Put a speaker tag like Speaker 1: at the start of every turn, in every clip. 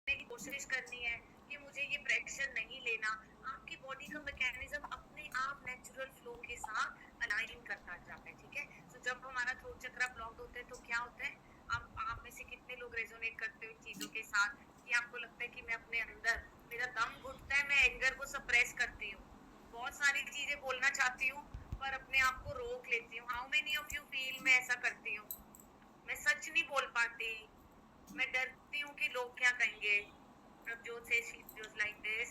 Speaker 1: की कोशिश करनी है कि मुझे ये प्रेशर नहीं लेना, आपकी बॉडी का मैकेनिज्म अपने आप नेचुरल फ्लो के साथ अलाइन करता जाता है। ठीक है, तो जब हमारा थ्रोट चक्रा ब्लॉक्ड होता है तो क्या होता है, आप में से कितने लोग रेजोनेट करते हो इन चीजों के साथ कि आपको लगता है कि मैं अपने अंदर, मेरा दम घुटता है, मैं एंगर को सप्रेस करती हूँ, बहुत सारी चीजें बोलना चाहती हूँ पर अपने आप को रोक लेती हूँ। How many of you feel मैं ऐसा करती हूँ, मैं सच नहीं बोल पाती, मैं डरती हूँ कि लोग क्या कहेंगे। Prabjot says she feels like this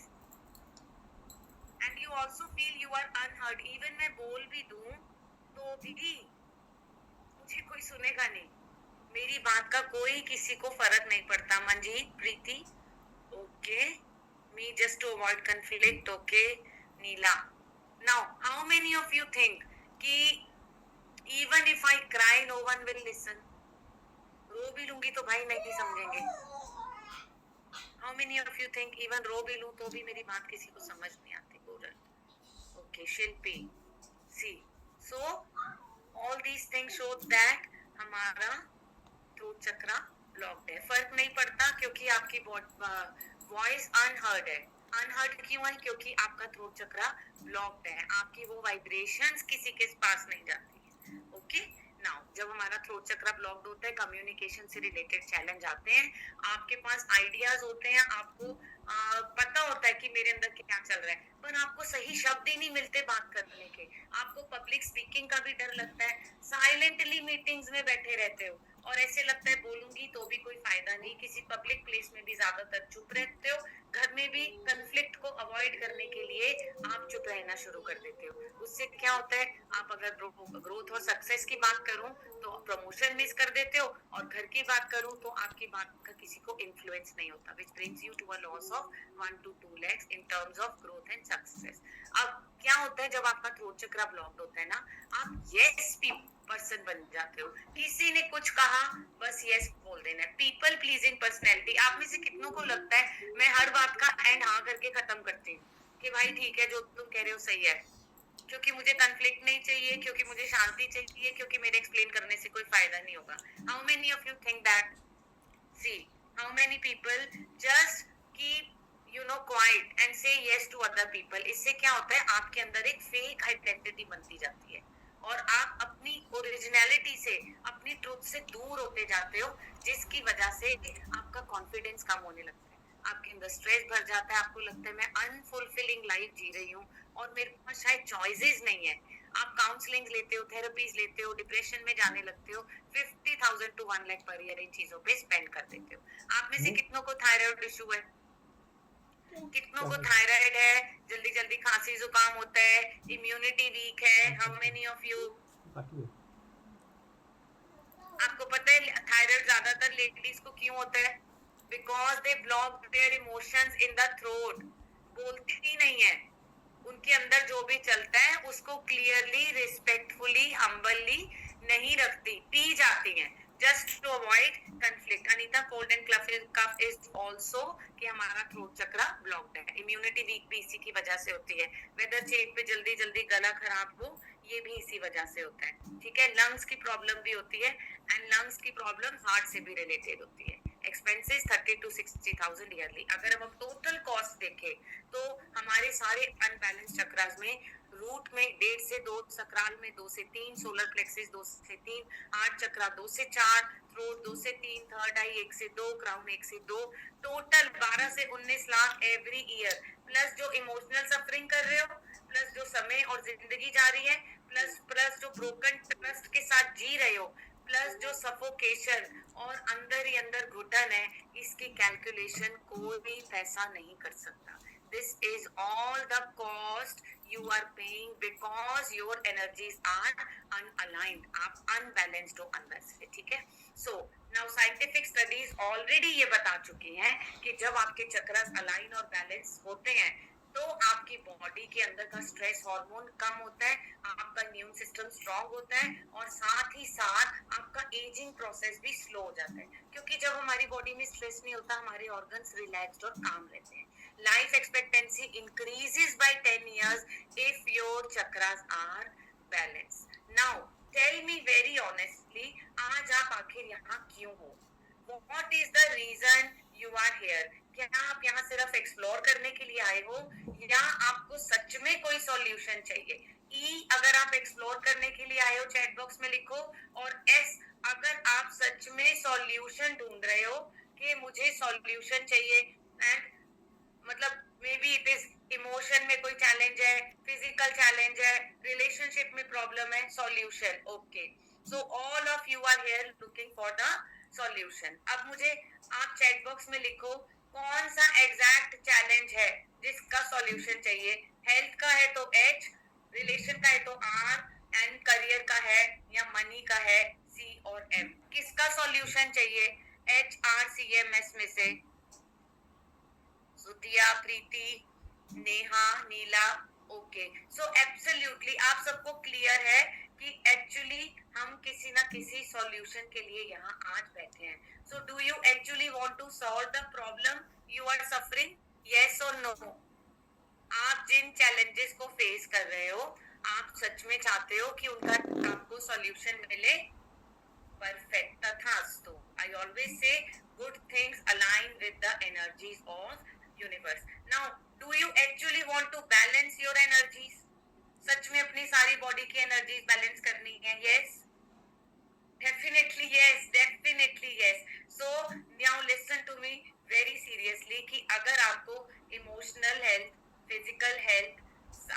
Speaker 1: and you also feel you are unheard, even मैं बोल भी दूं तो भी मुझे कोई सुनेगा नहीं, मेरी बात का कोई किसी को फर्क नहीं पड़ता। Manjeet, Preeti, okay, me just to avoid conflict, okay, Neela. Now how many of you think कि even if I cry no one will listen, रो भी लूंगी तो भाई नहीं समझेंगे। How many of you think even रो भी लूं तो भी मेरी बात किसी को समझ नहीं आती। Goral, okay, Shilpi, see, so all these things show that हमारा थ्रोट चक्रा ब्लॉक्ड है। फर्क नहीं पड़ता क्योंकि आपकी वॉइस अनहर्ड है। अनहर्ड क्यों है? क्योंकि आपका थ्रोट चक्रा ब्लॉक्ड है, आपकी वो वाइब्रेशंस किसी के पास नहीं जाती है। ओके, नाउ जब हमारा थ्रोट चक्रा ब्लॉक्ड होता है, कम्युनिकेशन से रिलेटेड चैलेंज आते हैं। आपके पास आइडियाज होते हैं, आपको पता होता है कि मेरे अंदर क्या चल रहा है, पर आपको सही शब्द ही नहीं मिलते बात करने के। आपको पब्लिक स्पीकिंग का भी डर लगता है, साइलेंटली मीटिंग्स में बैठे रहते हो और ऐसे लगता है बोलूंगी तो भी कोई फायदा नहीं। किसी पब्लिक प्लेस में भी ज्यादातर चुप रहते हो, घर में भी कंफ्लिक्ट को अवॉइड करने के लिए आप चुप रहना शुरू कर देते हो। उससे क्या होता है, आप अगर ग्रोथ और सक्सेस की बात करूं तो प्रमोशन मिस कर देते हो, और घर की बात करूं तो आपकी बात का किसी को इन्फ्लुएंस नहीं होता, which brings you to a loss of 1 to 2 lakhs in terms of growth and success. अब क्या होता है जब आपका थ्रोट चक्रा ब्लॉक्ड होता है ना, आप यस पर्सन बन जाते हो। किसी ने कुछ कहा बस यस बोल देना, पीपल प्लीजिंग पर्सनैलिटी। आप में से कितनों को लगता है मैं हर बात का एंड हाँ करके खत्म करती हूँ कि भाई ठीक है जो तुम कह रहे हो सही है, क्योंकि मुझे कन्फ्लिक्ट नहीं चाहिए, क्योंकि मुझे शांति चाहिए, क्योंकि मेरे एक्सप्लेन करने से कोई फायदा नहीं होगा। How many of you think that? See, how many people just keep quiet and say yes to other people. इससे क्या होता है, आपके अंदर एक फेक आइडेंटिटी बनती जाती है और आप अपनी ओरिजिनलिटी से, अपनी ट्रुथ से दूर होते जाते हो, जिसकी वजह से आपका कॉन्फिडेंस कम होने लगता है, आपके अंदर स्ट्रेस भर जाता है, आपको लगता है मैं अनफुलफिलिंग लाइफ जी रही हूँ और मेरे पास शायद चॉइसेस नहीं है। आप काउंसलिंग लेते हो, थेरेपीज लेते हो, डिप्रेशन में जाने लगते हो, 50,000 to 1 lakh per year in चीजों पे स्पेंड कर देते हो। आप में से कितनों को थायराइड इशू है? कितनों को थायराइड है, जल्दी जल्दी खांसी जुकाम होता है, इम्यूनिटी वीक है? How many of you? आपको पता है थायराइड ज्यादातर लेडीज को क्यों होता है? Because they block their emotions in the throat. बोलती ही नहीं है, उनके अंदर जो भी चलता है उसको क्लियरली, रिस्पेक्टफुली, हम्बली नहीं रखती, पी जाती हैं just to avoid conflict. Anita, cold and cough is also कि हमारा थ्रोट चक्रा ब्लॉक्ड है। इम्यूनिटी वीक भी इसी की वजह से होती है। वेदर चेंज पे जल्दी जल्दी गला खराब हो, ये भी इसी वजह से होता है। ठीक है, लंग्स की प्रॉब्लम भी होती है एंड लंग्स की प्रॉब्लम हार्ट से भी रिलेटेड होती है। Expenses 30 to 60,000 yearly. अगर हम टोटल कॉस्ट देखें तो हमारे सारे अनबैलेंस चक्रास में रूट में 1.5 से 2, सकराल में 2 से 3, सोलर प्लेक्सिस 2 से 3, हार्ट चक्रा 2 से 4, थ्रोट 2 से 3, थर्ड आई 1 से 2, क्राउन 1 से 2, टोटल 12 से 19 लाख एवरी ईयर। प्लस जो इमोशनल सफरिंग कर रहे हो, प्लस जो समय और जिंदगी जा रही है, प्लस प्लस जो ब्रोकन ट्रस्ट के साथ जी रहे हो, प्लस जो सफोकेशन और अंदर ही अंदर घुटन है, इसकी कैलकुलेशन कोई पैसा नहीं कर सकता। This is all the cost you are paying because your energies are unaligned. आप unbalanced हो अंदर से। ठीक है, so now scientific studies already ये बता चुकी हैं कि जब आपके चक्रास अलाइन और बैलेंस होते हैं तो आपकी बॉडी के अंदर का स्ट्रेस हार्मोन कम होता है, आपका इम्यून सिस्टम स्ट्रांग होता है और साथ ही साथ आपका एजिंग प्रोसेस भी स्लो हो जाता है। क्योंकि जब हमारी बॉडी में स्ट्रेस नहीं होता, हमारे ऑर्गन्स रिलैक्स्ड और काम रहते हैं। Life expectancy increases by 10 years if your chakras are balanced. Now tell me very honestly, आज आप आखिर यहाँ क्यों हो? What is the reason you are here? क्या आप यहाँ सिर्फ एक्सप्लोर करने के लिए आए हो या आपको सच में कोई सॉल्यूशन चाहिए? ई, अगर आप एक्सप्लोर करने के लिए आए हो चैट बॉक्स में लिखो, और एस, अगर आप सच में सॉल्यूशन ढूंढ रहे हो कि मुझे सॉल्यूशन चाहिए, एंड मतलब maybe it is emotion में कोई चैलेंज है, फिजिकल चैलेंज है, रिलेशनशिप में प्रॉब्लम है, solution, okay. So all of you are here looking for the solution. अब मुझे आप चैट बॉक्स में लिखो कौन सा एग्जैक्ट चैलेंज है जिसका सॉल्यूशन चाहिए। हेल्थ का है तो एच, रिलेशन का है तो आर, एंड करियर का है या मनी का है सी और एम। किसका सॉल्यूशन चाहिए? H, R, C, M, S में से? Sutiya, Preeti, Neha, Neela, okay. So absolutely आप सबको क्लियर है कि एक्चुअली हम किसी ना किसी सॉल्यूशन के लिए यहाँ आज बैठे हैं। So do you actually want to solve the problem you are suffering? Yes और नो? आप जिन चैलेंजेस को फेस कर रहे हो, आप सच में चाहते हो कि उनका आपको सॉल्यूशन मिले? Perfect. Tathastu. I always say good things align with the energies of universe. Now, do you actually want to balance your energies? सच में अपनी सारी बॉडी की एनर्जीज बैलेंस करनी है? Yes. Definitely yes, definitely yes. So now listen to me very seriously कि अगर आपको emotional health, physical health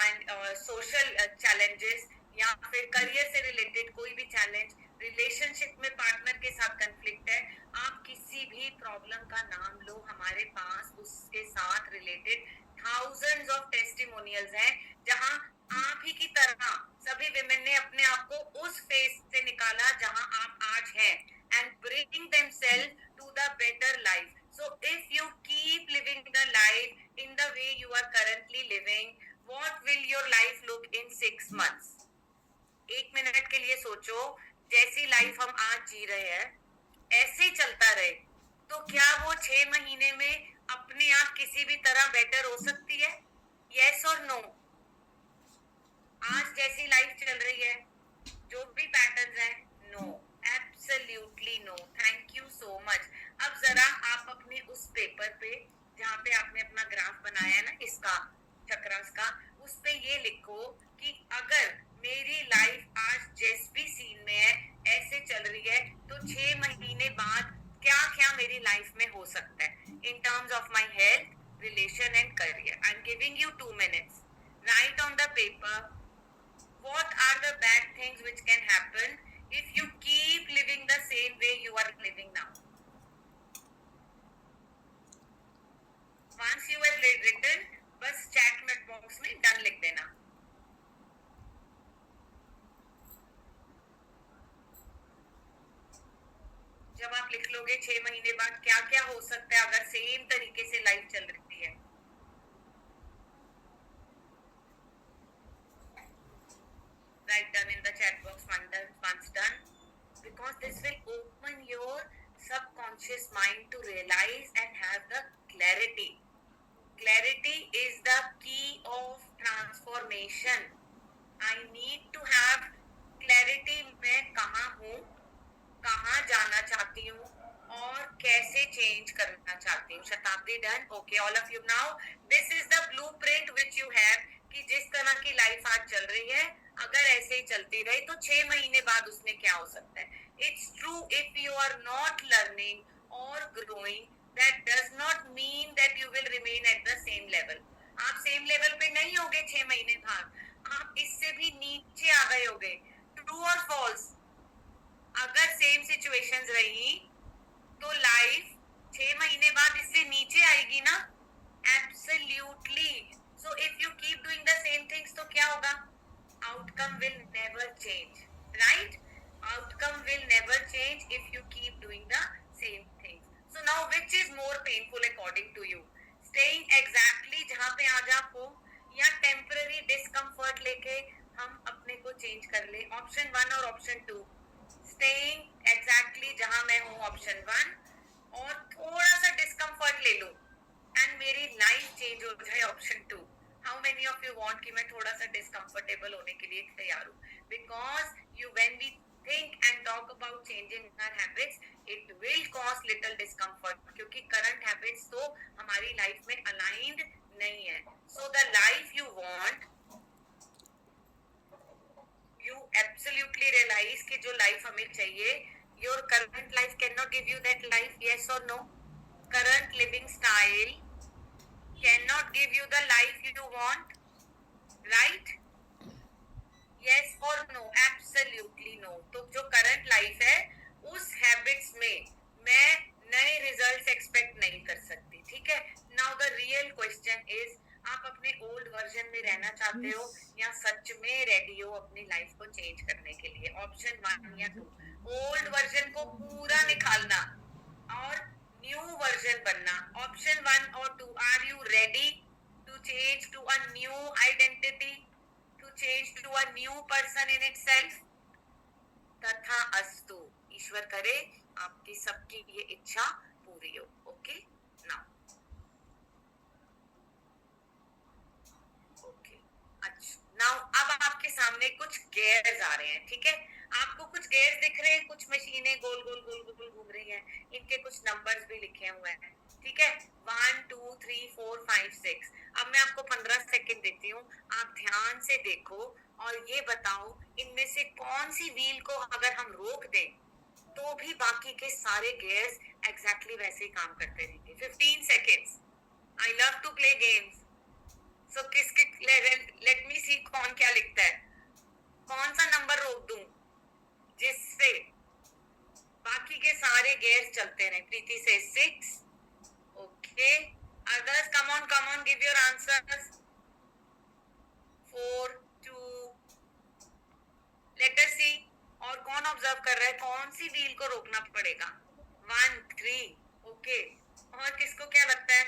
Speaker 1: and social challenges या फिर career से related कोई भी challenge, relationship में partner के साथ conflict है, आप किसी भी problem का नाम लो, हमारे पास उसके साथ related thousands of testimonials हैं जहां आप ही की तरह सभी विमेन ने अपने आप को उस फेज से निकाला जहां आप आज हैं, and bring themselves to the better life. So if you keep living the life in the way you are currently living, what will your life look in 6 months? 1 minute के लिए सोचो, जैसी लाइफ हम आज जी रहे हैं ऐसे ही चलता रहे तो क्या वो 6 महीने में अपने आप किसी भी तरह बेटर हो सकती है? यस और नो? आज जैसी लाइफ चल रही है, जो भी पैटर्न्स हैं, no, absolutely no. Thank you so much. अब जरा आप अपने उस पेपर पे जहाँ पे आपने अपना ग्राफ बनाया है ना, इसका चक्रास का, उस पे ये लिखो कि अगर मेरी लाइफ आज जिस भी सीन में है ऐसे चल रही है तो 6 महीने बाद क्या क्या मेरी लाइफ में हो सकता है इन terms of my health, relation and career. I am giving you 2 minutes. Write on the paper what are the bad things which can happen if you keep living the same way you are living now. Once you have written, बस chat box में done लिख देना. जब आप लिख लोगे 6 महीने बाद क्या क्या हो सकता है अगर सेम तरीके से लाइफ चल रही है. Write done in the chat box once done, because this will open your subconscious mind to realize and have the clarity. Clarity is the key of transformation. I need to have clarity. मैं कहाँ हूँ, कहाँ जाना चाहती हूँ और कैसे change करना चाहती हूँ. शताब्दी done. Okay, all of you. Now this is the blueprint which you have कि जिस तरह की लाइफ आज चल रही है अगर ऐसे ही चलती रही तो 6 महीने बाद उसमें क्या हो सकता है. It's true, if you are not learning और growing, that does not mean that you will remain at the same level. आप सेम लेवल पे नहीं होगे 6 महीने बाद, आप इससे भी नीचे आ गए होगे. ट्रू और फॉल्स? अगर सेम सिचुएशंस रही तो लाइफ 6 महीने बाद इससे नीचे आएगी ना? Absolutely. So if you keep doing the same things तो क्या होगा? Outcome will never change, right? Outcome will never change if you keep doing the same things. So now which is more painful according to you? Staying exactly जहाँ पे आज आप हो या temporary discomfort लेके हम अपने को change कर ले? Option 1 और Option 2. Staying exactly जहाँ मैं हूँ, Option 1, और थोड़ा सा discomfort ले लूँ and मेरी life change हो जाए, Option 2. How many of you want कि मैं थोड़ा सा डिस्कम्फर्टेबल होने के लिए तैयार हूँ? Because you when we think and talk about changing our habits, it will cause little discomfort क्योंकि current habits तो हमारी life में aligned नहीं है. So the life you want, you absolutely realize कि जो life हमें चाहिए, your current life cannot give you that life, yes or no? Current living style cannot give you the life you want, right? Yes or no? Absolutely no. तो जो current life है उस habits में मैं नए results expect नहीं कर सकती, ठीक है? Now the real question is आप अपने old version में रहना चाहते हो या सच में ready हो अपनी life को change करने के लिए? Option 1 या 2. Old version को पूरा निकालना और new version बनना. Option 1 और 2. Are you ready to change to a new identity? To change to a new person in itself. तथा अस्तु. ईश्वर करे आपकी सबकी ये इच्छा पूरी हो. Okay now. ओके अच्छा नाउ अब आपके सामने कुछ गेयर्स आ रहे हैं, ठीक है? आपको कुछ गेयर्स दिख रहे हैं, कुछ मशीनें गोल गोल गोल गोल घूम रही हैं, इनके कुछ नंबर्स भी लिखे हुए हैं, ठीक है? 1 2 3 4 5 6. अब मैं आपको 15 सेकंड देती हूँ, आप ध्यान से देखो और ये बताओ इनमें से कौन सी व्हील को अगर हम रोक दें तो भी बाकी के सारे गेयर्स एग्जैक्टली वैसे ही काम करते रहेंगे. 15 seconds. I love to play games. So किसके लेट मी सी कौन क्या लिखता है. कौन सा नंबर रोक दूं जिससे बाकी के सारे गेयर्स चलते रहे? प्रीति से 6. Okay others come on give your answers. 4 2. let us see और कौन ऑब्जर्व कर रहा है कौन सी व्हील को रोकना पड़ेगा? 1 3. ओके और किसको क्या लगता है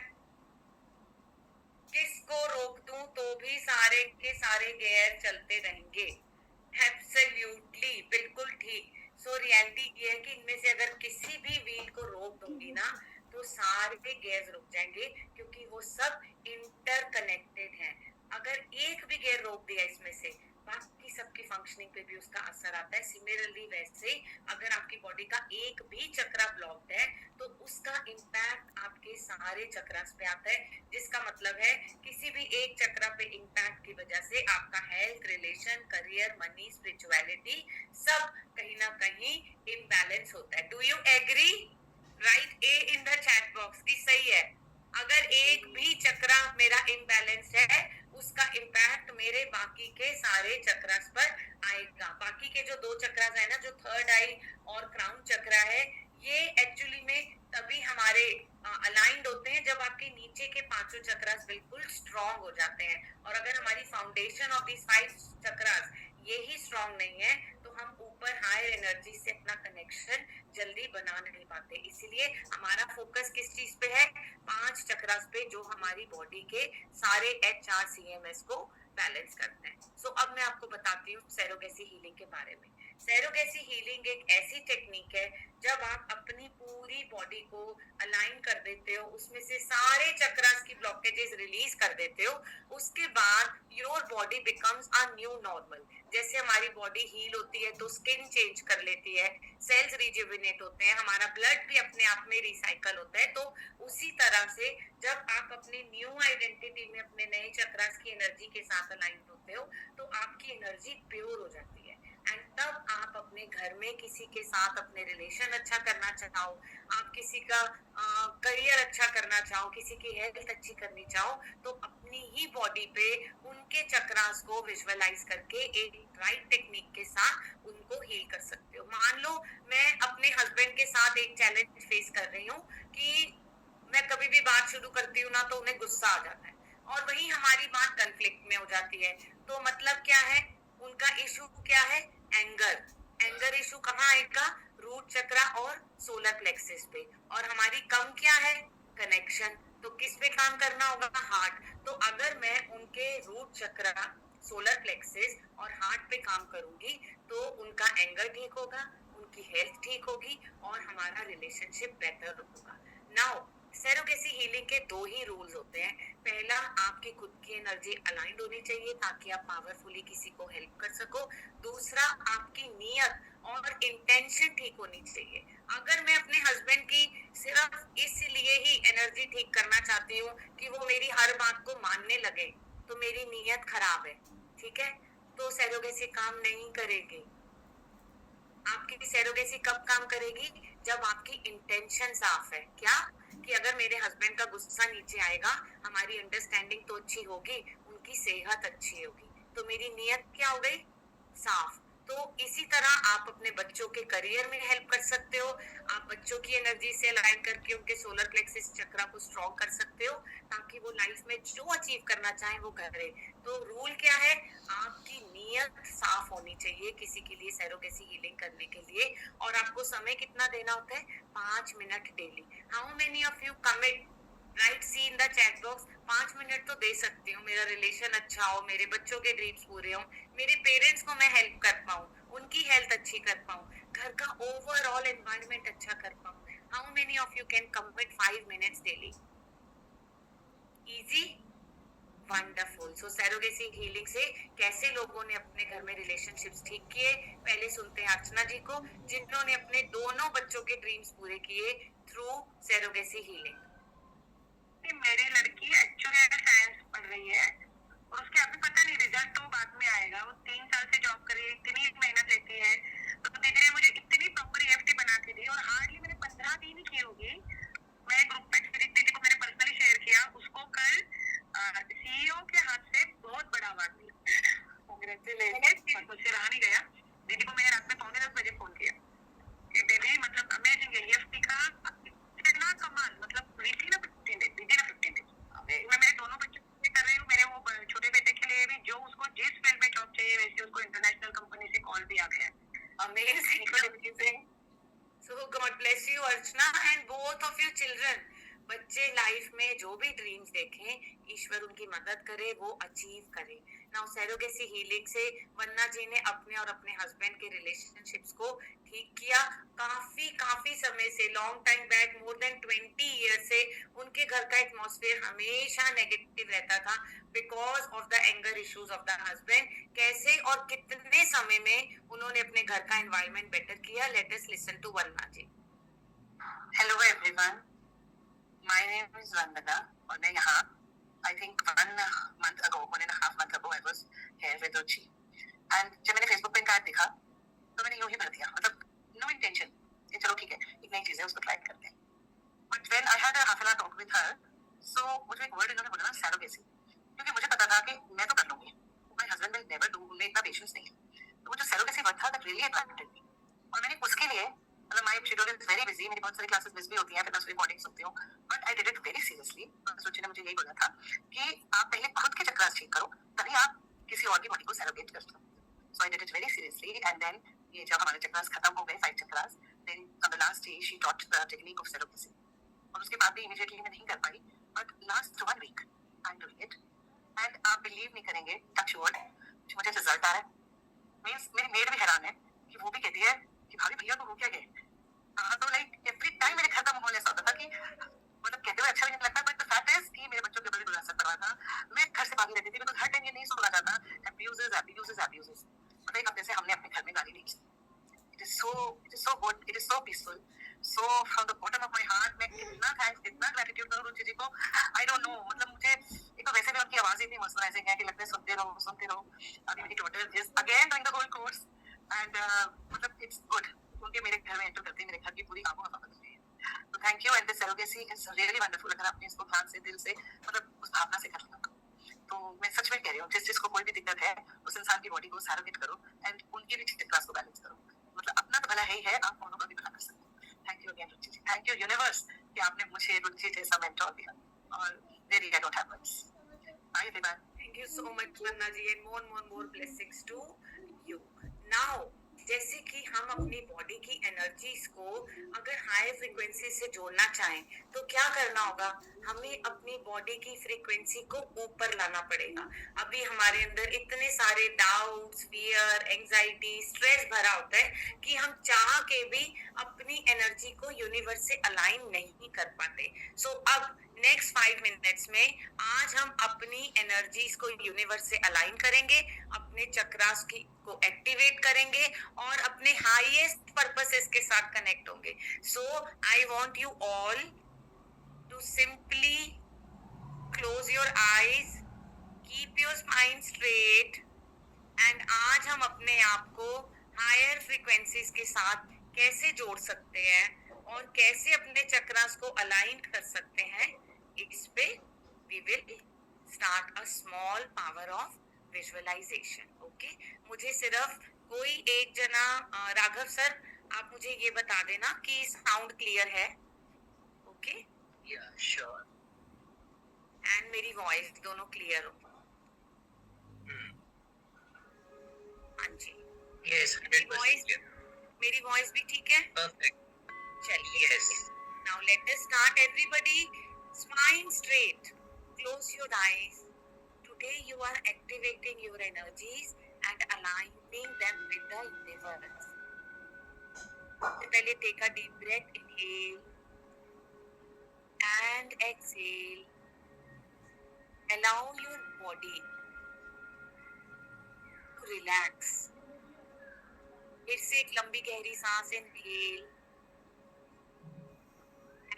Speaker 1: किसको रोक दूं तो भी सारे के सारे गेयर चलते रहेंगे? एब्सोल्युटली बिल्कुल ठीक. सो रियलिटी ये है कि इनमें से अगर किसी भी व्हील को रोक दूंगी ना तो सारे गेयर्स रुक जाएंगे क्योंकि वो सब इंटरकनेक्टेड हैं. अगर एक भी गेयर रोक दिया इसमें से बाकी सबकी फंक्शनिंग पे भी उसका असर आता है. सिमिलरली वैसे ही अगर आपकी बॉडी का एक भी चक्रा ब्लॉक्ड है तो उसका इम्पैक्ट आपके सारे चक्रास पे आता है, जिसका मतलब है किसी भी एक चक्रा पे इम्पैक्ट की वजह से आपका health, relation, career, money, spirituality सब कहीं ना कहीं इम्बैलेंस होता है. Do you agree? Write A in the chat box की सही है. अगर एक भी चक्रा मेरा इम्बैलेंस है उसका इम्पैक्ट मेरे बाकी के सारे चक्रास पर आएगा. बाकी के जो 2 चक्रास है ना, जो थर्ड आई और क्राउन चक्रा है, ये एक्चुअली में तभी हमारे अलाइंड होते हैं जब आपके नीचे के 5 चक्रास बिल्कुल स्ट्रॉन्ग हो जाते हैं. और अगर हमारी फाउंडेशन ऑफ दीस 5 चक्रास ये ही स्ट्रॉन्ग नहीं है तो हम ऊपर हायर एनर्जी से अपना कनेक्शन जल्दी बना नहीं पाते. इसीलिए हमारा फोकस किस चीज पे है? 5 चक्रास पे जो हमारी बॉडी के सारे HRCMS को बैलेंस करते हैं. सो अब मैं आपको बताती हूँ सैरोगेसी हीलिंग के बारे में. सैरोगेसी हीलिंग एक ऐसी टेक्निक है जब आप अपनी पूरी बॉडी को अलाइन कर देते हो, उसमें से सारे चक्रास की ब्लॉकेजेस रिलीज कर देते हो, उसके बाद your body becomes a new normal. जैसे हमारी बॉडी हील होती है तो स्किन चेंज कर लेती है, सेल्स रिजुविनेट होते हैं, हमारा ब्लड भी अपने आप में रिसाइकल होता है. तो उसी तरह से जब आप अपनी न्यू आइडेंटिटी में अपने नए चक्रास की एनर्जी के साथ अलाइन होते हो तो आपकी एनर्जी प्योर हो जाती है. एंड तब आप अपने घर में किसी के साथ अपने रिलेशन अच्छा करना चाहो, आप किसी का करियर अच्छा करना चाहो, किसी की हेल्थ अच्छी करनी चाहो, तो अपनी ही बॉडी पे उनके चक्रास को विजुअलाइज करके एक राइट टेक्निक के साथ उनको हील कर सकते हो. मान लो मैं अपने हस्बैंड के साथ एक चैलेंज फेस कर रही हूँ कि मैं कभी भी बात शुरू करती हूँ ना तो उन्हें गुस्सा आ जाता है और वही हमारी बात कन्फ्लिक्ट में हो जाती है. तो मतलब क्या है, उनका इशू क्या है? एंगर. एंगर इशू कहाँ आएगा? रूट चक्रा और सोलर प्लेक्सिस पे. और हमारी कम क्या है? कनेक्शन. तो किस पे काम करना होगा? हार्ट. तो अगर मैं उनके रूट चक्रा, सोलर प्लेक्सिस और हार्ट पे काम करूंगी तो उनका एंगर ठीक होगा, उनकी हेल्थ ठीक होगी और हमारा रिलेशनशिप बेटर होगा. नाउ सैरोगेसी हीलिंग के 2 ही रूल्स होते हैं. पहला, आपकी खुद की एनर्जी अलाइंड होनी चाहिए ताकि आप पावरफुली किसी को हेल्प कर सको. दूसरा, आपकी नीयत और इंटेंशन ठीक होनी चाहिए। अगर मैं अपने हस्बैंड की सिर्फ इसलिए ही एनर्जी ठीक करना चाहती हूँ कि वो मेरी हर बात को मानने लगे, तो मेरी नीयत खराब है, ठीक है? तो सैरोगेसी काम नहीं करेगी। आपकी सैरोगेसी कब काम करेगी? जब आपकी इंटेंशन साफ है। क्या? कि अगर मेरे हस्बैंड का गुस्सा नीचे आएगा, हमारी अंडरस्टैंडिंग तो अच्छी होगी, उनकी सेहत अच्छी होगी, तो मेरी नीयत क्या हो गई? साफ। तो इसी तरह आप अपने बच्चों के करियर में हेल्प कर सकते हो। आप बच्चों की एनर्जी से अलाइन करके उनके सोलर प्लेक्सिस चक्रा को स्ट्रॉन्ग कर सकते हो, ताकि वो लाइफ में जो अचीव करना चाहे वो करे। तो रूल क्या है? आपकी नीयत साफ होनी चाहिए किसी के लिए सैरोगेसी हीलिंग करने के लिए। और आपको समय कितना देना होता है? 5 minute daily. How many of you commit? Right, see in the chat box. 5 minute तो दे सकती हूँ, मेरा रिलेशन अच्छा हो, मेरे बच्चों के ड्रीम्स पूरे हो, मेरे पेरेंट्स को मैं हेल्प कर पाऊँ, उनकी हेल्थ अच्छी कर पाऊँ, घर का ओवरऑल एनवायरनमेंट अच्छा कर पाऊँ। How many of you can commit 5 minutes daily? Easy? Wonderful. So surrogacy healing से कैसे लोगों ने अपने घर में रिलेशनशिप्स ठीक किए, पहले सुनते हैं अर्चना जी को, जिन्होंने अपने दोनों बच्चों के ड्रीम्स पूरे किए थ्रू सैरोगेसी हीलिंग।
Speaker 2: मेरी लड़की एक्चुअली साइंस पढ़ रही है और उसके अभी पता नहीं, रिजल्ट तो बाद में आएगा। वो 3 साल से जॉब कर रही है, इतनी मेहनत लेती है। तो दीदी ने मुझे इतनी प्रॉपर ईएफटी बना के दी और हार्डली मैंने 15 दिन ही की होगी। मैं ग्रुप पे दीदी को मैंने पर्सनली शेयर किया, उसको कल सीईओ के हाथ से बहुत बड़ा अवार्ड मिला। कांग्रेचुलेशन। मुझसे रहा नहीं गया। दीदी को मैंने रात में 9:45 फोन किया कि दीदी मतलब अमेजिंग है ईएफटी का, इतना कमाल। मतलब वीकली ना 15 डेज, दीदी ना 15 डेज। मैं मेरे दोनों बच्चों के लिए कर रही हूँ, मेरे वो छोटे बेटे के लिए भी, जो उसको जिस फील्ड में जॉब चाहिए वैसे उसको इंटरनेशनल कंपनी से कॉल भी आ गया है।
Speaker 1: Amazing, amazing. So God bless you, Archana, and both of your children. बच्चे लाइफ में जो भी ड्रीम्स देखें, ईश्वर उनकी मदद करे, वो अचीव करे। नाउ सैरोगेसी हीलिंग से वन्ना जी ने अपने और अपने हस्बैंड के रिलेशनशिप्स को ठीक किया। काफी काफी समय से, long time back, more than 20 year से उनके घर का एटमॉस्फेयर हमेशा नेगेटिव रहता था, because of the anger issues of the husband. कैसे और कितने समय में उन्होंने अपने घर का एनवायरनमेंट बेटर किया? Let us listen to Vanna ji.
Speaker 2: Hello everyone, my name is Vandana और मैं यहाँ I think 1 month ago, 1.5 month ago, I was here with Ruchi. And जब मैंने फेसबुक पे कार्ड देखा तो मैंने यूं ही भर दिया, मतलब नो इंटेंशन कि चलो ठीक है एक नई चीज है उसको ट्राई करते हैं। But when I had a half an hour talk with her, so मुझे एक वर्ड इन्होंने बोला ना, सैरोगेसी। क्योंकि मुझे पता था कि मैं तो कर लूंगी, my husband will never do, उनमें इतना पेशेंस नहीं है। तो वो जो सैरोगेसी वर्ड था दैट रियली अट्रैक्टेड मी। और मैंने उसके लिए, मतलब my schedule is very busy, मेरी बहुत सारी क्लासेस मिस भी होती हैं, फिर मैं उसकी रिकॉर्डिंग सुनती हूँ, but I did it very seriously. सुचि ने मुझे यही बोला था कि आप पहले खुद के चक्रास ठीक करो, तभी आप किसी और की बॉडी को सैरोगेट कर सकते हो। So I did it very seriously and then ये जब हमारे चक्रास खत्म हो गए, 5 चक्रास, then on the last day she taught the technique of surrogacy. और उसके बाद भी इमीडिएटली मैं नहीं कर पाई, but last 1 week I am doing it and आप बिलीव नहीं करेंगे, टच वुड, मुझे रिजल्ट आ रहा है। मींस मेरी मेड भी हैरान है कि वो भी कहती है कि भाभी भैया को हो क्या गया। हाँ, तो लाइक एवरी टाइम मेरे घर का माहौल ऐसा होता था कि मतलब कहते हुए अच्छा भी नहीं लगता, बट द फैक्ट इज कि मेरे बच्चों के ऊपर भी बुरा असर पड़ रहा था। मैं घर से भागी रहती थी, बिकॉज हर टाइम ये नहीं सुना जाता, अब्यूजेस अब्यूजेस अब्यूजेस। मतलब एक हफ्ते से हमने अपने घर में गाली दी। It is so good, it is so peaceful. So from the bottom of my heart, मैं कितना थैंक्स, कितना ग्रेटिट्यूड करूँ रुचि जी को, आई डोंट नो। मतलब मुझे एक तो वैसे भी उनकी आवाज इतनी मस्कुराइजिंग है कि लगता है सुनते रहो सुनते रहो। अभी मेरी daughter is again doing the whole course and मतलब इट्स गुड। उनके मेरे घर में एंटर करते ही मेरे घर की पूरी आबो हवा बदल गई है। तो thank you, and this surrogacy is really wonderful. अगर आपने इसको ध्यान से, दिल से, मतलब उस भावना से कर लिया, तो मैं सच में कह रही हूँ, जिस जिसको कोई भी दिक्कत है उस इंसान की बॉडी को सैरोगेट करो एंड उनकी भी चक्रास को बैलेंस करो। मतलब अपना तो भला है ही है, आप औरों का भी भला कर सकते हो। Thank you again Ruchi ji, thank you universe कि आपने मुझे रुचि जैसा मेंटोर दिया। और really I don't have words. Bye everyone.
Speaker 1: Thank you so much, Vanna ji, and more blessings to you. Now, जैसे कि हम अपनी बॉडी की एनर्जीज को अगर हाई फ्रीक्वेंसी से जोड़ना चाहें, तो क्या करना होगा? हमें अपनी बॉडी की फ्रीक्वेंसी को ऊपर लाना पड़ेगा। अभी हमारे अंदर इतने सारे डाउट्स, फियर, एंजाइटी, स्ट्रेस भरा होता है कि हम चाह के भी अपनी एनर्जी को यूनिवर्स से अलाइन नहीं कर पाते। सो अब नेक्स्ट 5 मिनट्स में आज हम अपनी एनर्जीज को यूनिवर्स से अलाइन करेंगे, अपने चक्रास की को एक्टिवेट करेंगे और अपने हाईएस्ट पर्पसेस के साथ कनेक्ट होंगे. So I want you all to simply close your eyes, keep your spine straight and आज हम अपने आप को हायर फ्रीक्वेंसीज के साथ कैसे जोड़ सकते हैं और कैसे अपने चक्रास को अलाइन कर सकते हैं, इस पे we will start a small power of visualisation. Okay, मुझे सिर्फ कोई एक जना राघव सर, आप मुझे ये बता देना कि साउंड क्लियर है. ओके,
Speaker 2: या श्योर.
Speaker 1: एंड मेरी वॉइस दोनों क्लियर हो. हाँ जी,
Speaker 2: यस,
Speaker 1: मेरी वॉइस भी ठीक है.
Speaker 2: परफेक्ट.
Speaker 1: चलिए,
Speaker 2: yes.
Speaker 1: now let us start. Everybody, spine straight, close your eyes. Today you are activating your energies and aligning them with the universe. सबसे पहले take a deep breath, inhale and exhale. Allow your body to relax. फिर से एक लंबी गहरी सांस, inhale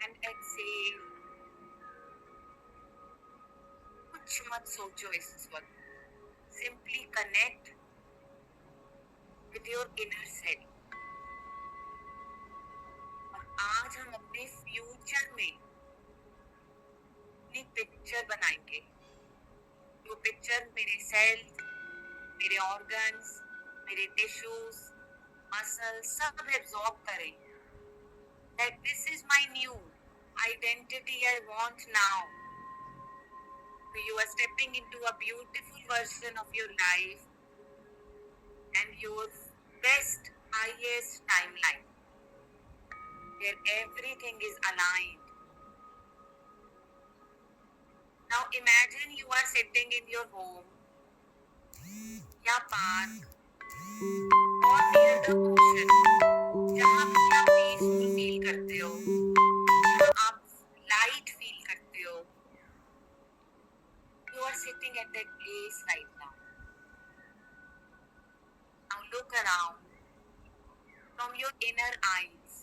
Speaker 1: and exhale. कुछ मत सोचो इस वक्त, simply connect with your inner self. और आज हम अपने फ्यूचर में अपनी पिक्चर बनाएंगे. वो पिक्चर मेरे सेल्स, मेरे ऑर्गन्स, मेरे टिश्यूज, मसल्स सब एब्जॉर्ब करें. That this is my new identity I want now. So you are stepping into a beautiful version of your life and your best, highest timeline, where everything is aligned. Now imagine you are sitting in your home या park or near the ocean, जहाँ पे आप peaceful feel करते हो, आप light feel करते हो. You are sitting at that place right now. Now look around from your inner eyes.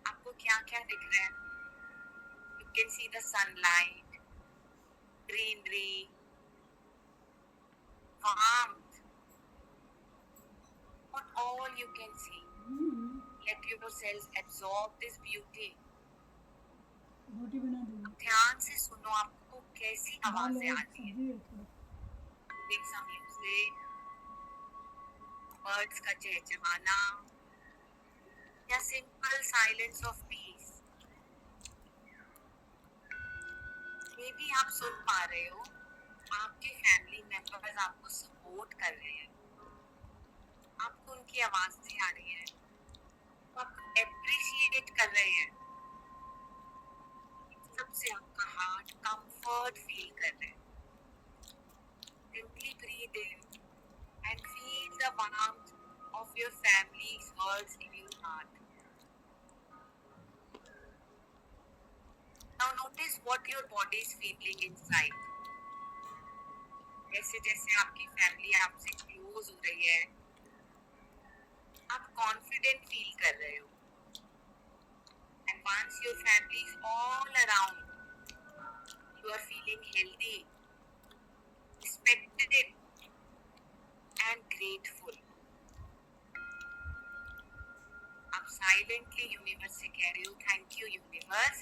Speaker 1: आपको क्या क्या दिख रहा है? You can see the sunlight, greenery, warmth. What all you can see. Let yourself absorb this beauty.
Speaker 3: रोटी बना दूंगी.
Speaker 1: ध्यान से सुनो आपको कैसी आवाजें
Speaker 3: दाल
Speaker 1: आ
Speaker 3: और
Speaker 1: रही है.
Speaker 3: सब्जी है थोड़ा.
Speaker 1: Make some music, birds का चहचहाना या simple silence of peace. ये भी आप सुन पा रहे हो, आपके फैमिली मेंबर्स आपको सपोर्ट कर रहे हैं, आपको उनकी आवाजें आ रही है, आपको एप्रिशिएट कर रहे हैं. सबसे आपका हार्ट कंफर्ट फील कर रहे हैं. Simply breathe in and feel the warmth of your family's words in your heart. Now notice what your body is feeling inside. जैसे जैसे आपकी फैमिली आपसे क्लोज हो रही है, आप कॉन्फिडेंट फील कर रहे हो. And once your family is all around, you are feeling healthy, respected and grateful. आप silently universe से कह रहे हो, thank you universe,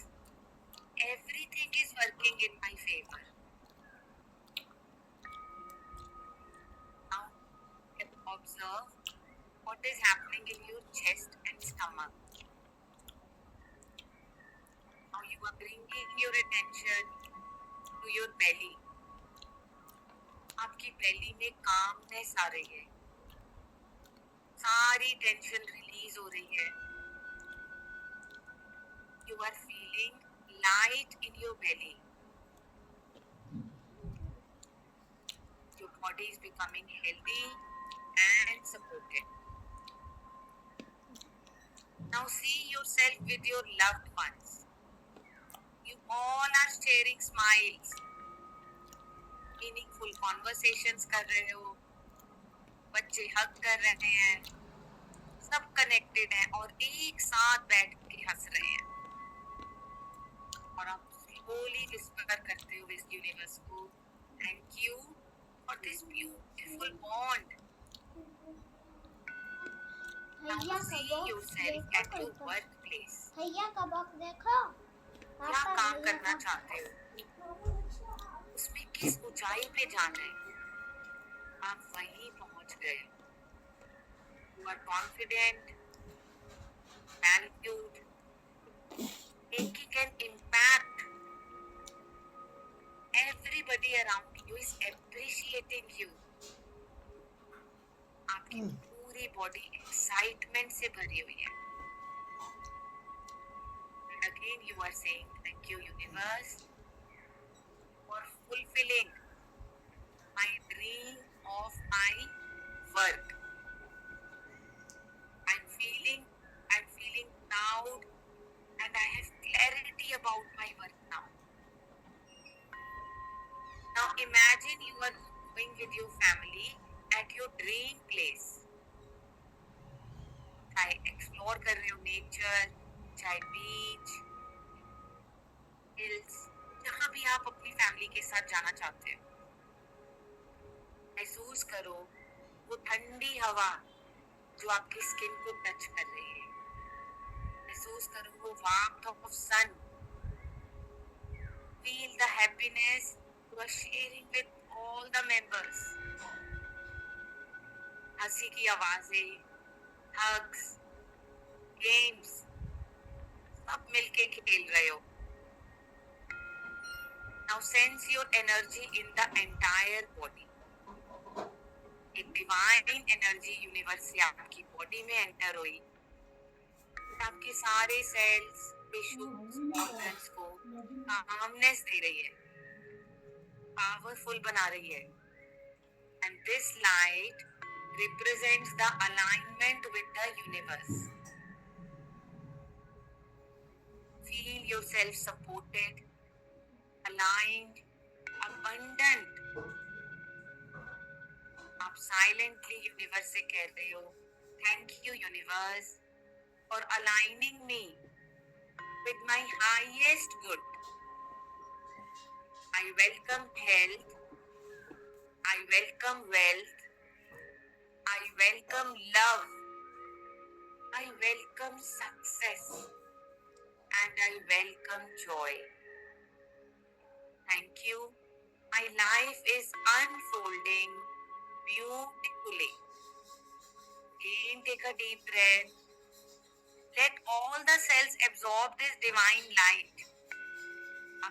Speaker 1: everything is working in my favor. Now observe what is happening in your chest and stomach. Now you are bringing your attention to your belly. आपकी belly में calmness आ रही है, सारी tension release हो रही है. You are feeling light in your belly. Your body is becoming healthy and supported. Now see yourself with your loved ones. You all sharing smiles, meaningful conversations कर रहे हो, बच्चे हग कर रहे हैं, सब कनेक्टेड हैं और एक साथ बैठ के हंस रहे हैं और आप स्लोली विस्पर करते हो इस यूनिवर्स को, thank you for this beautiful bond.
Speaker 4: भैया का
Speaker 1: See
Speaker 4: बॉक्स
Speaker 1: yourself
Speaker 4: देखो
Speaker 1: at your
Speaker 4: कैसा,
Speaker 1: workplace.
Speaker 4: भैया का बॉक्स देखो,
Speaker 1: क्या
Speaker 4: पापा
Speaker 1: काम
Speaker 4: भैया
Speaker 1: करना
Speaker 4: का
Speaker 1: चाहते हो, उसमें किस ऊंचाई पे जाना है, आप वहीं पहुंच गए. You are confident, valued, making an impact. Everybody around you is appreciating you. आपकी पूरी बॉडी एक्साइटमेंट से भरी हुई है. And again you are saying thank you universe for fulfilling my dream of my work. I'm feeling proud and I have clarity about my work now. Now imagine you are going with your family at your dream place. चाहे explore कर रहे हो nature, चाहे बीच, hills, जहाँ भी आप अपनी family के साथ जाना चाहते हो. महसूस करो वो ठंडी हवा जो आपकी स्किन को टच कर रही है. महसूस करो वो warmth of sun. Feel the happiness you are sharing with all the members. हंसी की आवाजें, hugs, games, सब मिलके खेल रहे हो. Now sense your energy in the entire body. एक डिवाइन एनर्जी यूनिवर्स से आपकी बॉडी में एंटर हुई, आपके सारे सेल्स, टिश्यूज, ऑर्गन्स को कामनेस दे रही है, पावरफुल बना रही है. And this light represents the alignment with the universe. Feel yourself supported, aligned, abundant. आप साइलेंटली यूनिवर्स से कह रहे हो thank you universe for aligning me with my highest good. I welcome health, I welcome wealth, I welcome love, I welcome success and I welcome joy. Thank you. My life is unfolding beautifully. Again, take a deep breath. Let all the cells absorb this divine light.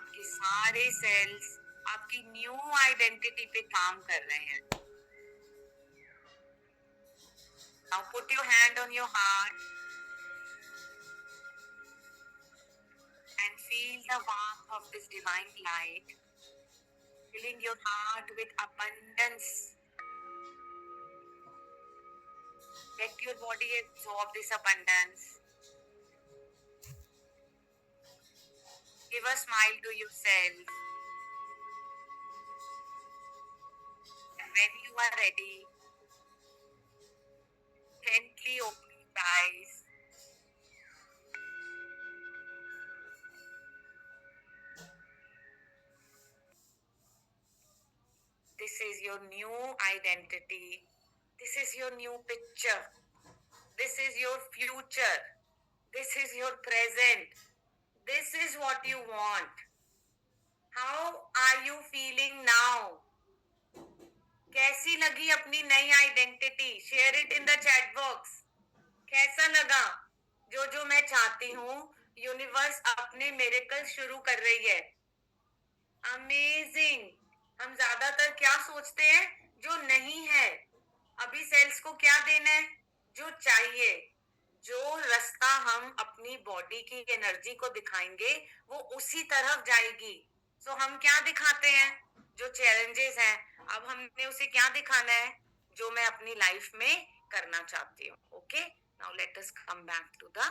Speaker 1: आपके सारे cells आपकी new identity पे काम कर रहे हैं. Now put your hand on your heart and feel the warmth of this divine light filling your heart with abundance. Let your body absorb this abundance. Give a smile to yourself. And when you are ready, gently open your eyes. This is your new identity. This is your new picture. This is your future. This is your present. This is what you want. How are you feeling now? कैसी लगी अपनी नई identity? Share it in the chat box. कैसा लगा? जो जो मैं चाहती हूँ यूनिवर्स अपने मिरेकल शुरू कर रही है. अमेजिंग. हम ज्यादातर क्या सोचते हैं? जो नहीं है. अभी सेल्स को क्या देना है? जो चाहिए. जो रास्ता हम अपनी बॉडी की एनर्जी को दिखाएंगे वो उसी तरफ जाएगी. सो हम क्या दिखाते हैं? जो चैलेंजेस हैं. अब हमने उसे क्या दिखाना है? जो मैं अपनी लाइफ में करना चाहती हूँ. Okay, now let us come back to the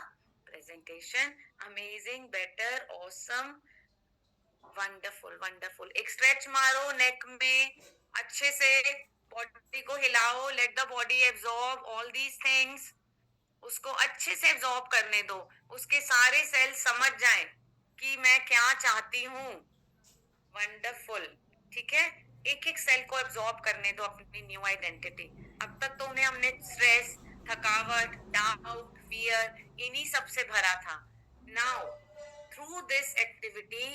Speaker 1: presentation. Amazing, better, awesome, wonderful wonderful. एक स्ट्रेच मारो नेक में अच्छे से, बॉडी को हिलाओ, let the body absorb all these things. उसको अच्छे से एब्जॉर्ब करने दो, उसके सारे सेल समझ जाएं कि मैं क्या चाहती हूँ. वंडरफुल. ठीक है, एक एक सेल को एब्जॉर्ब करने दो अपनी न्यू आइडेंटिटी. अब तक तो उन्हें हमने स्ट्रेस, थकावट, डाउट, फियर इन्हीं सब से भरा था. Now through this activity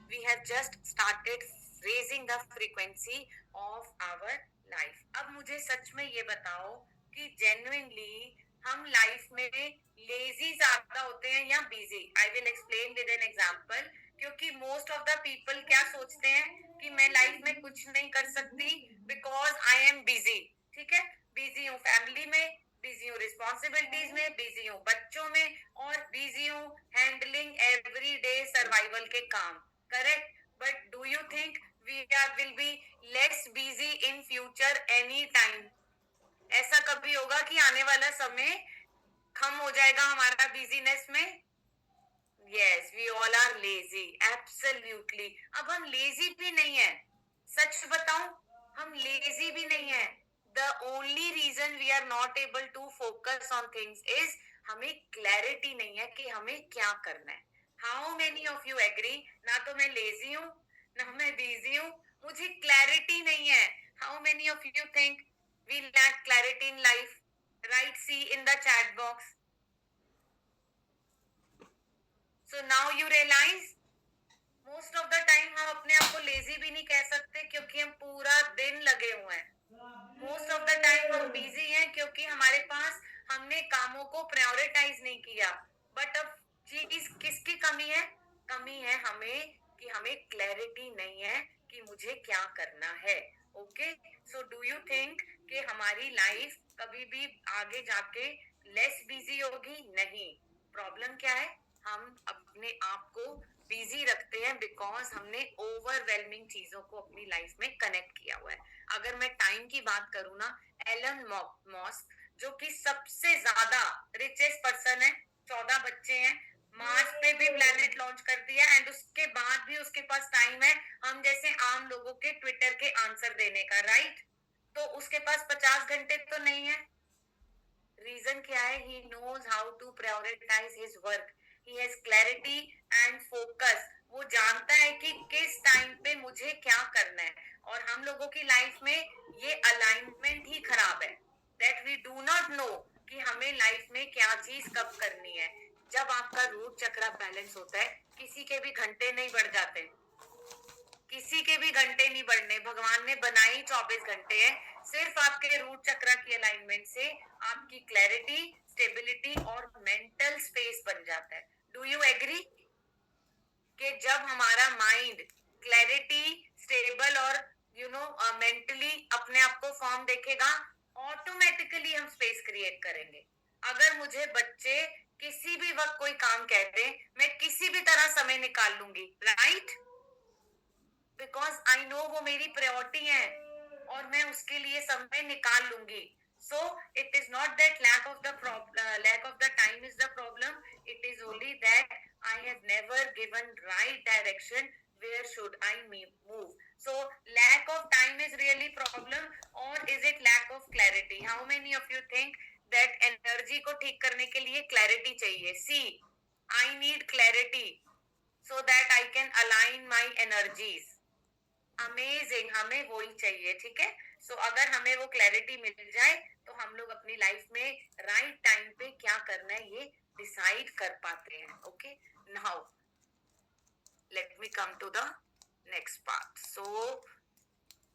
Speaker 1: we have just started raising the frequency of our life. अब मुझे सच में ये बताओ कि जेन्युइनली हम लाइफ में लेजी ज्यादा होते हैं या busy? I will explain with an example. क्योंकि मोस्ट ऑफ द पीपल क्या सोचते हैं कि मैं लाइफ में कुछ नहीं कर सकती बिकॉज आई एम बिजी. ठीक है, बिजी हूँ फैमिली में, बिजी हूँ रिस्पॉन्सिबिलिटीज में, बिजी हूँ बच्चों में, और बिजी हूँ हैंडलिंग एवरीडे सर्वाइवल के काम. Correct. But do you think we will be less busy in future any time? ऐसा कभी होगा कि आने वाला समय कम हो जाएगा हमारा बिजीनेस में? Yes, we all are lazy. Absolutely. अब हम लेजी भी नहीं है. सच बताऊं, हम लेजी भी नहीं है. The only reason we are not able to focus on things is हमें क्लैरिटी नहीं है कि हमें क्या करना है. How many of you agree? ना तो मैं लेजी हूँ, ना मैं बिजी हूँ, मुझे क्लैरिटी नहीं है. How many of you think we lack clarity in life? Write C in the chat box. So now you realize most of the time हम अपने आप को लेजी भी नहीं कह सकते क्योंकि हम पूरा दिन लगे हुए हैं. मोस्ट ऑफ द टाइम हम बिजी हैं क्योंकि हमारे पास हमने कामों को प्रायोरिटाइज नहीं किया. बट अब चीज किसकी कमी है? कमी है हमें कि हमें क्लैरिटी नहीं है कि मुझे क्या करना है. Okay, so do you think कि हमारी लाइफ कभी भी आगे जाके लेस बिजी होगी? नहीं. प्रॉब्लम क्या है? हम अपने आप को बिजी रखते हैं बिकॉज हमने ओवरवेलमिंग चीजों को अपनी लाइफ में कनेक्ट किया हुआ है. अगर मैं टाइम की बात करूँ ना, एलन मस्क जो कि सबसे ज्यादा रिचेस्ट पर्सन है, 14 बच्चे हैं, मार्स पे भी प्लेनेट लॉन्च कर दिया, एंड उसके बाद भी उसके पास टाइम है हम जैसे आम लोगों के ट्विटर के आंसर देने का. राइट. तो उसके पास 50 घंटे तो नहीं है. रीजन क्या है? He knows how to prioritise his work. He has clarity and focus. वो जानता है कि किस टाइम पे मुझे क्या करना है. और हम लोगों की लाइफ में ये अलाइनमेंट ही खराब है, that we do not know कि हमें लाइफ में क्या चीज कब करनी है. जब आपका रूट चक्र बैलेंस होता है, किसी के भी घंटे नहीं बढ़ जाते, किसी के भी घंटे नहीं बढ़ने. भगवान ने बनाए ही 24 घंटे हैं. सिर्फ आपके रूट चक्र की अलाइनमेंट से आपकी क्लैरिटी, स्टेबिलिटी और मेंटल स्पेस बन जाता है. डू यू एग्री कि जब हमारा माइंड क्लैरिटी, स्टेबल और मेंटली अपने आप को फॉर्म देखेगा, ऑटोमेटिकली हम स्पेस क्रिएट करेंगे. अगर मुझे बच्चे किसी भी वक्त कोई काम कहते हैं, मैं किसी भी तरह समय निकाल लूंगी. राइट. बिकॉज आई नो वो मेरी प्रायोरिटी है और मैं उसके लिए समय निकाल लूंगी. So it is not that lack of the time is the problem. It is only that I have never given right direction. Where should I move? So lack of time is really problem, or is it lack of clarity? How many of you think that energy को ठीक करने के लिए clarity चाहिए? See, I need clarity so that I can align my energies. Amazing. हमें वो ही चाहिए. ठीक है. सो अगर हमें वो क्लैरिटी मिल जाए तो हम लोग अपनी लाइफ में राइट टाइम पे क्या करना है ये डिसाइड कर पाते हैं. Okay, now let me come to the next part. So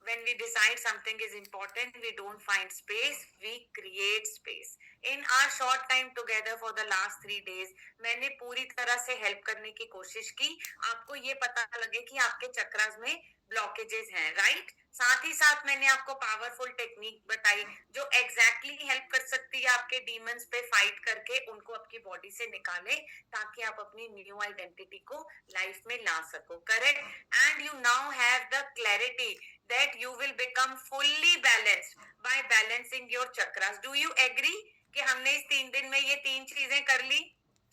Speaker 1: when we decide something is important, we don't find space, we create space. In our short time together for the last 3 days, मैंने पूरी तरह से help करने की कोशिश की. आपको ये पता लगे कि आपके चक्रास में ब्लॉकेजेस हैं. राइट. साथ ही साथ मैंने आपको पावरफुल टेक्निक बताई जो एग्जैक्टली हेल्प कर सकती है आपके डीमंस पे फाइट करके उनको आपकी बॉडी से निकाले, ताकि आप अपनी न्यू आइडेंटिटी को लाइफ में ला सको. Correct. And you now have the clarity that you will become fully balanced by balancing your chakras. Do you agree कि हमने इस 3 दिन में ये 3 चीजें कर ली?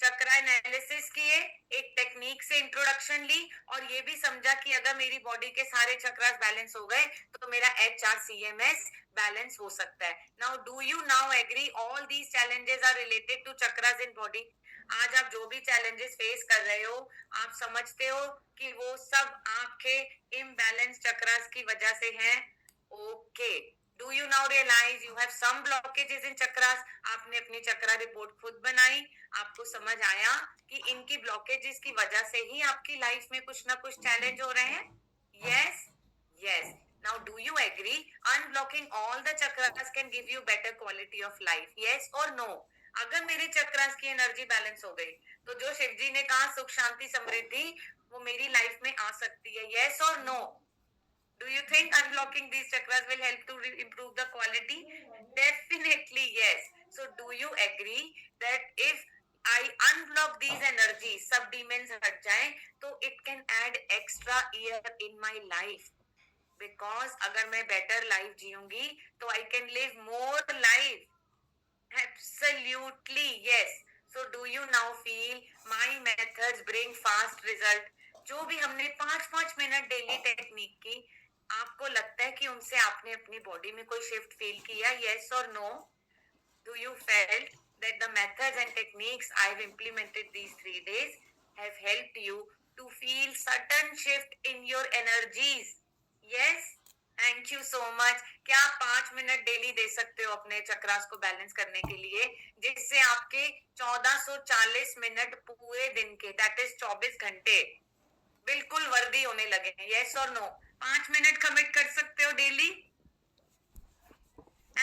Speaker 1: चक्रा एनालिसिस किए, एक टेक्निक से इंट्रोडक्शन ली और ये भी समझा कि अगर मेरी बॉडी के सारे चक्रास बैलेंस हो गए तो मेरा HRCMS बैलेंस हो सकता है. Now do you now agree all these challenges are related to chakras in body? आज आप जो भी चैलेंजेस फेस कर रहे हो, आप समझते हो कि वो सब आपके इम्बैलेंस चक्रास की वजह से हैं? Okay. Do you now realise you have some blockages in chakras? आपने अपनी चक्रा रिपोर्ट खुद बनाई, आपको समझ आया कि इनकी ब्लॉकेजेस की वजह से ही आपकी लाइफ में कुछ ना कुछ चैलेंज हो रहे हैं. Yes, yes. Now, do you agree? Unblocking all the chakras can give you better quality of life. Yes or no? अगर मेरे चक्रास की एनर्जी बैलेंस हो गई तो जो शिव जी ने कहा सुख शांति समृद्धि वो मेरी लाइफ में आ सकती है. Yes or no? Do you think unblocking these chakras will help to improve the quality? Definitely yes. So do you agree that if I unblock these energies, सब demons हट जाएं, तो it can add extra year in my life. Because अगर मैं better life जीऊंगी तो I can live more life. Absolutely yes. So do you now feel my methods bring fast result? जो भी हमने 5-5 मिनट डेली टेक्निक की, आपको लगता है कि उनसे आपने अपनी बॉडी में कोई शिफ्ट फील किया? Yes or no? Do you felt that the methods and techniques I've implemented these 3 days have helped you to feel sudden shift in your energies? Yes? Thank you so much. क्या आप 5 minute daily दे सकते हो अपने चक्रास को balance करने के लिए, जिससे आपके 1440 मिनट पूरे दिन के, दैट इज 24 घंटे, बिल्कुल वर्दी होने लगे हैं? यस और नो? 5 मिनट कमिट कर सकते हो daily?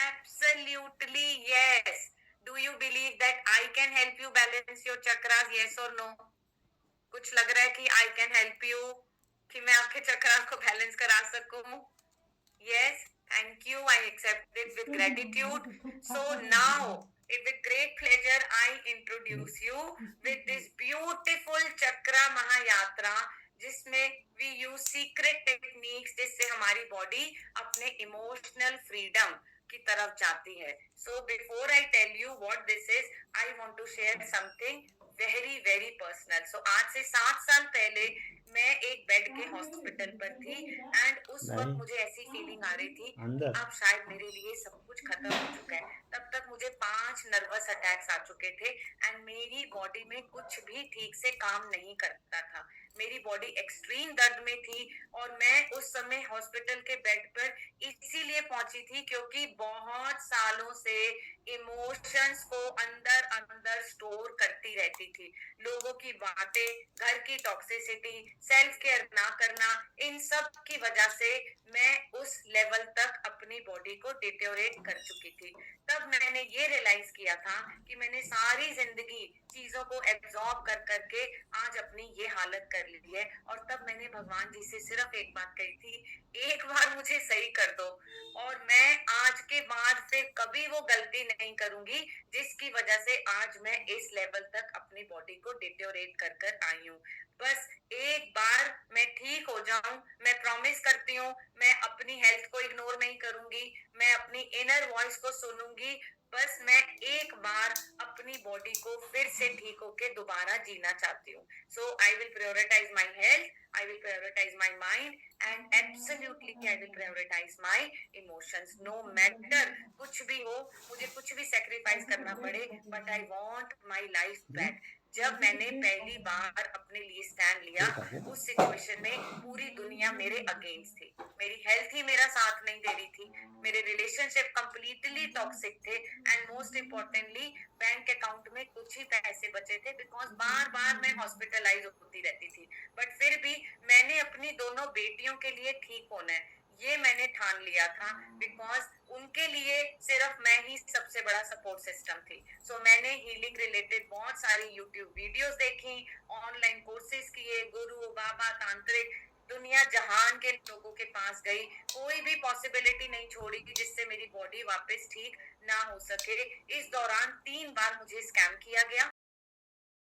Speaker 1: Absolutely yes. Do you believe that I can help you balance your chakras? Yes or no? कुछ लग रहा है कि I can help you, कि मैं आपके चक्रास को बैलेंस करा सकूं? Yes, thank you. I accept it with gratitude. So now, with great pleasure, I introduce you with this beautiful Chakra Mahayatra, जिसमें we use secret techniques जिससे हमारी body अपने emotional freedom की तरफ जाती है. So before I tell you what this is, I want to share something very very personal. So आज से 7 साल पहले मैं एक बेड के हॉस्पिटल पर थी एंड उस वक्त मुझे ऐसी फीलिंग आ रही थी कि अब शायद मेरे लिए सब कुछ खत्म हो चुका है. तब तक मुझे 5 नर्वस अटैक्स आ चुके थे एंड मेरी बॉडी में कुछ भी ठीक से काम नहीं करता था. मेरी बॉडी एक्सट्रीम दर्द में थी और मैं उस समय हॉस्पिटल के बेड पर इसीलिए पहुंची थी क्योंकि बहुत सालों से इमोशंस को अंदर अंदर स्टोर करती रहती थी. लोगों की बातें, घर की टॉक्सिसिटी, सेल्फ केयर ना करना, इन सब की वजह से मैं उस लेवल तक अपनी बॉडी को डिटेरियोरेट कर चुकी थी. तब मैंने ये रियलाइज किया था कि मैंने सारी जिंदगी चीजों को एब्जॉर्ब कर करके आज अपनी ये हालत कर ली है. और तब मैंने भगवान जी से सिर्फ एक बात कही थी, एक बार मुझे सही कर दो और मैं आज के बाद से कभी वो गलती नहीं करूंगी जिसकी वजह से आज मैं इस लेवल तक अपनी बॉडी को डिटेरियोरेट कर कर आई हूँ. बस एक बार मैं ठीक हो जाऊं, मैं प्रॉमिस करती हूँ मैं अपनी हेल्थ को इग्नोर नहीं करूंगी, मैं अपनी इनर वॉइस को सुनूंगी. बस मैं एक बार अपनी बॉडी को फिर से ठीक होके दोबारा जीना चाहती हूँ. So I will prioritize my health, I will prioritize my mind and absolutely I will prioritize my emotions. No matter कुछ भी हो, मुझे कुछ भी sacrifice करना पड़े, but I want my life back. जब मैंने पहली बार अपने लिए स्टैंड लिया उस सिचुएशन में पूरी दुनिया मेरे अगेंस्ट थी. मेरी हेल्थ ही मेरा साथ नहीं दे रही थी, मेरे रिलेशनशिप कंप्लीटली टॉक्सिक थे and most importantly bank account में कुछ ही पैसे बचे थे बिकॉज बार बार मैं हॉस्पिटलाइज होती रहती थी. बट फिर भी मैंने अपनी दोनों बेटियों के लिए ठीक होना है ये मैंने ठान लिया था बिकॉज उनके लिए सिर्फ मैं ही सबसे बड़ा सपोर्ट सिस्टम थी. सो मैंने हीलिंग रिलेटेड बहुत सारी यूट्यूब वीडियोस देखी, ऑनलाइन कोर्सेज किए, गुरु बाबा तांत्रिक दुनिया जहान के लोगों के पास गई, कोई भी पॉसिबिलिटी नहीं छोड़ी कि जिससे मेरी बॉडी वापस ठीक ना हो सके. इस दौरान 3 बार मुझे स्कैम किया गया